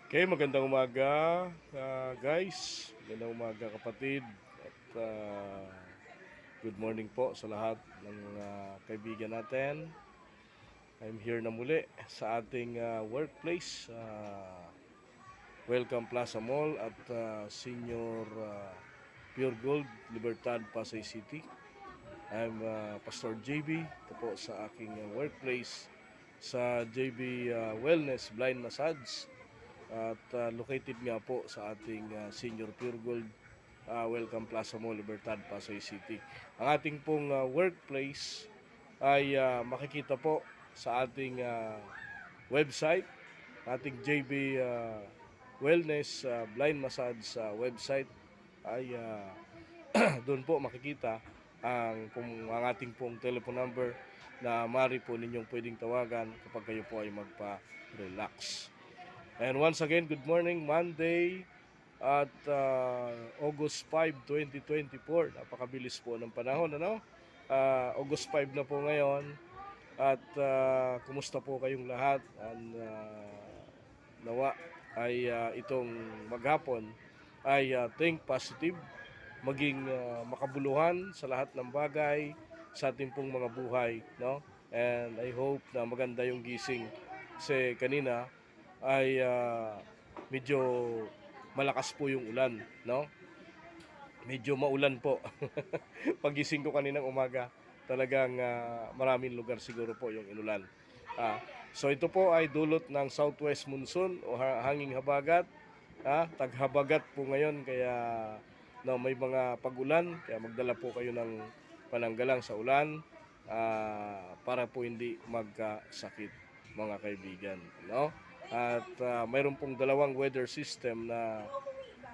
Okay, magandang umaga, guys. Magandang umaga, kapatid. At good morning po sa lahat ng mga kaibigan natin. I'm here na muli sa ating workplace, Welcome Plaza Mall at Senior Pure Gold, Libertad, Pasay City. I'm Pastor JB. Ito po sa aking workplace sa JB Wellness Blind Massage. At located nga po sa ating Senior Pure Gold Welcome Plaza Mall, Libertad, Pasay City. Ang ating pong workplace ay makikita po sa ating website, ating JB Wellness Blind Massage website ay doon po makikita ang ating pong telephone number na mari po ninyong pwedeng tawagan kapag kayo po ay magpa-relax. And once again, good morning, Monday at August 5, 2024. Napakabilis po ng panahon, ano? August 5 na po ngayon. At kumusta po kayong lahat? And nawa ay itong maghapon ay think positive, maging makabuluhan sa lahat ng bagay sa ating pong mga buhay, no? And I hope na maganda yung gising kasi kanina ay medyo malakas po yung ulan, no? Medyo maulan po. Pagising ko kaninang umaga, talagang maraming lugar siguro po yung inulan. So ito po ay dulot ng southwest monsoon o hanging habagat. Taghabagat po ngayon kaya no, may mga pag-ulan, kaya magdala po kayo ng pananggalang sa ulan para po hindi magkasakit, mga kaibigan, no? At mayroon pong dalawang weather system na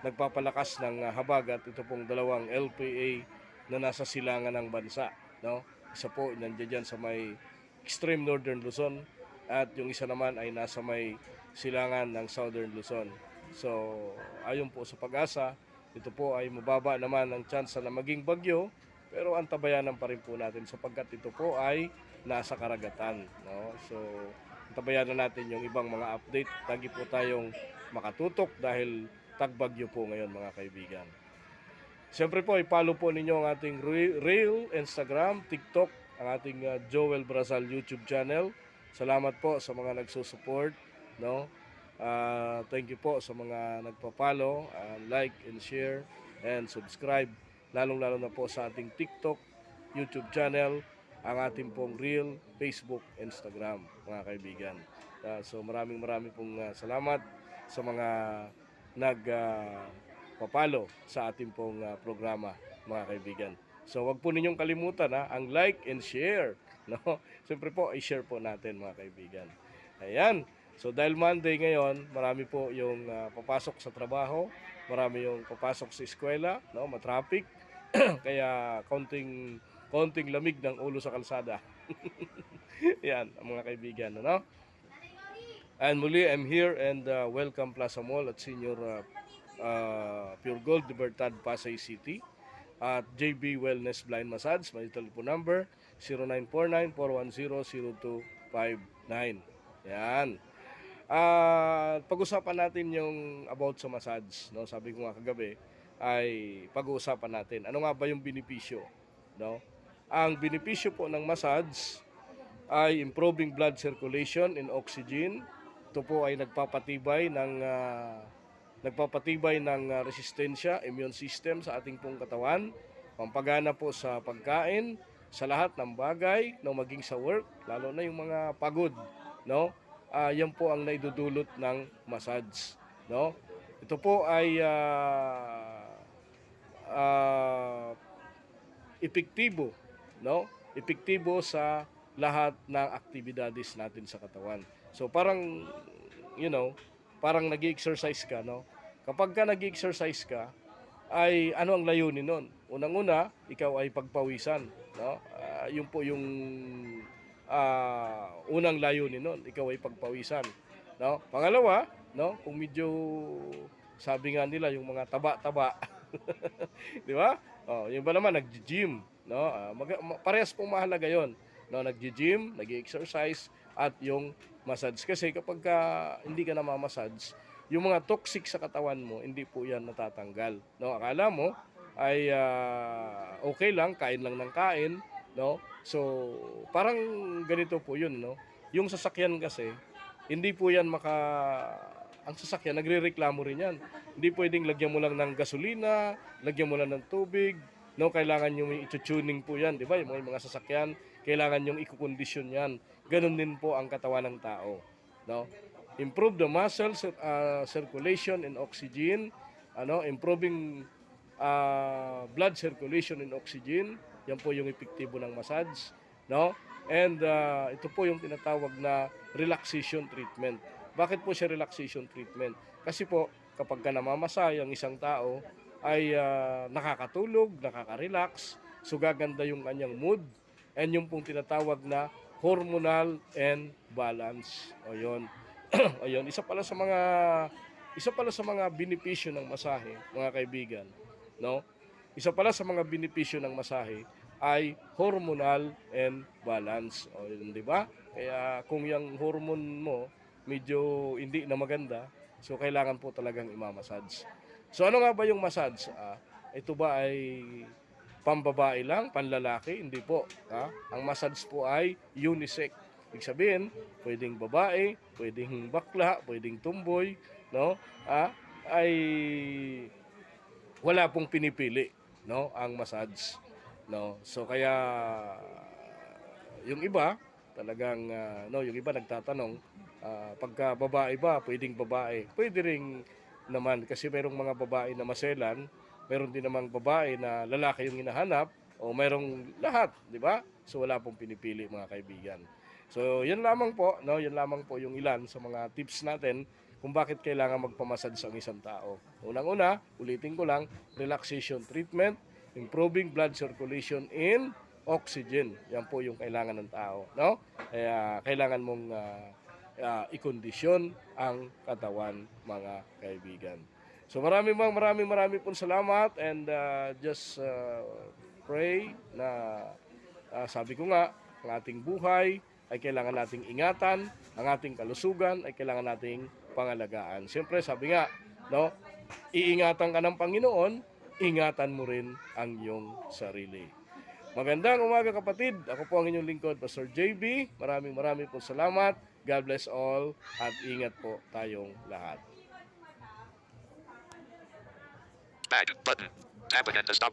nagpapalakas ng habagat. Ito pong dalawang LPA na nasa silangan ng bansa, no? Isa po nandiyan dyan sa may extreme northern Luzon at yung isa naman ay nasa may silangan ng southern Luzon. So, ayon po sa pag-asa, ito po ay mababa naman ang tsansa na maging bagyo, pero antabayanan pa rin po natin sapagkat ito po ay nasa karagatan, no? So, antabayanan natin yung ibang mga update. Lagi po tayong makatutok dahil tagbagyo po ngayon, mga kaibigan. Siyempre po, i-follow po ninyo ang ating Reel, Instagram, TikTok, ang ating Joel Brazal YouTube channel. Salamat po sa mga nagsusupport, no? Thank you po sa mga nagpa-follow, like and share and subscribe. Lalong-lalo na po sa ating TikTok, YouTube channel, ang ating pong Reel, Facebook, Instagram, mga kaibigan. So maraming pong salamat sa mga nagpapalo sa ating pong programa, mga kaibigan. So wag po ninyong kalimutan ang like and share, no? Siyempre po i-share po natin, mga kaibigan. Ayan. So dahil Monday ngayon, marami po yung papasok sa trabaho, marami yung papasok sa eskwela, no? Matraffic. Kaya konting lamig ng ulo sa kalsada. Yan, ang mga kaibigan, no? And muli, I'm here and welcome Plaza Mall at Senior Pure Gold, Libertad, Pasay City. At JB Wellness Blind Massage, may telephone number 0949-410-0259. Yan. Pag-usapan natin yung about sa massage, no? Sabi ko nga kagabi ay pag-uusapan natin. Ano nga ba yung benepisyo, no? Ang benepisyo po ng massage ay improving blood circulation and oxygen. Ito po ay nagpapatibay ng resistensya, immune system sa ating pong katawan, pampagana po sa pagkain, sa lahat ng bagay, no, maging sa work, lalo na yung mga pagod, no? Yan po ang naidudulot ng massage, no? Ito po ay epektibo, no? Epektibo sa lahat ng aktibidades natin sa katawan. So parang parang nag-exercise ka, no? Kapag ka nag-exercise ka, ay ano ang layunin nun? Unang-una, ikaw ay pagpawisan, no? Yun po yung unang layunin nun, ikaw ay pagpawisan, no? Pangalawa, no, kung medyo sabi nga nila yung mga taba-taba, di ba? Yung ba naman nag-gym, no? Parehas pong mahalaga 'yon, no? Nag-gym, nag-exercise at yung massage kasi kapag hindi ka na ma-massage, yung mga toxic sa katawan mo, hindi po yan natatanggal. No? Akala mo ay okay lang, kain lang ng kain. No? So, parang ganito po yun. No? Yung sasakyan kasi, hindi po yan ang sasakyan, nagre-reklamo rin yan. Hindi pwedeng lagyan mo lang ng gasolina, lagyan mo lang ng tubig. No, kailangan yung i-tuning po yan, di ba? Yung mga sasakyan, kailangan yung i-kondisyon yan. Ganun din po ang katawan ng tao. No? Improve the muscle circulation and oxygen, improving blood circulation and oxygen. Yan po yung epektibo ng massage, no? And ito po yung tinatawag na relaxation treatment. Bakit po siya relaxation treatment? Kasi po kapag ka namamasay ang isang tao ay nakakatulog, nakaka-relax, so gaganda yung kanyang mood, and yung pong tinatawag na hormonal and balance. O yun. Ayun, isa pala sa mga benepisyo ng masahe, mga kaibigan, no? Isa pala sa mga benepisyo ng masahe ay hormonal and balance. O yun, di ba? Kaya kung yung hormone mo medyo hindi na maganda, so kailangan po talagang imamassage. So ano nga ba yung massage? Ito ba ay pambabae lang, panlalaki? Hindi po. Ang massage po ay unisex. Ibig sabihin, pwedeng babae, pwedeng bakla, pwedeng tumboy, no? Ay wala pong pinipili, no? Ang massage, no? So kaya yung iba talagang yung iba nagtatanong, pagka babae ba, pwedeng babae. Pwede ring naman kasi merong mga babae na maselan, meron din namang babae na lalaki yung hinahanap, o merong lahat, di ba? So wala pong pinipili, mga kaibigan. So yan lamang po, no? Yan lamang po yung ilan sa mga tips natin kung bakit kailangan magpamassage ang isang tao. Unang-una, ulitin ko lang, relaxation treatment, improving blood circulation in oxygen. Yan po yung kailangan ng tao, no? Kaya kailangan mong i-kondisyon ang katawan, mga kaibigan. So maraming pong salamat, and just pray na sabi ko nga, ang ating buhay ay kailangan nating ingatan, ang ating kalusugan ay kailangan nating pangalagaan. Siyempre, sabi nga, no, iingatan ka ng Panginoon, ingatan mo rin ang iyong sarili. Magandang umaga, kapatid. Ako po ang inyong lingkod, Pastor JB. Maraming po salamat. God bless all, at ingat po tayong lahat. Back button. Tab again to stop.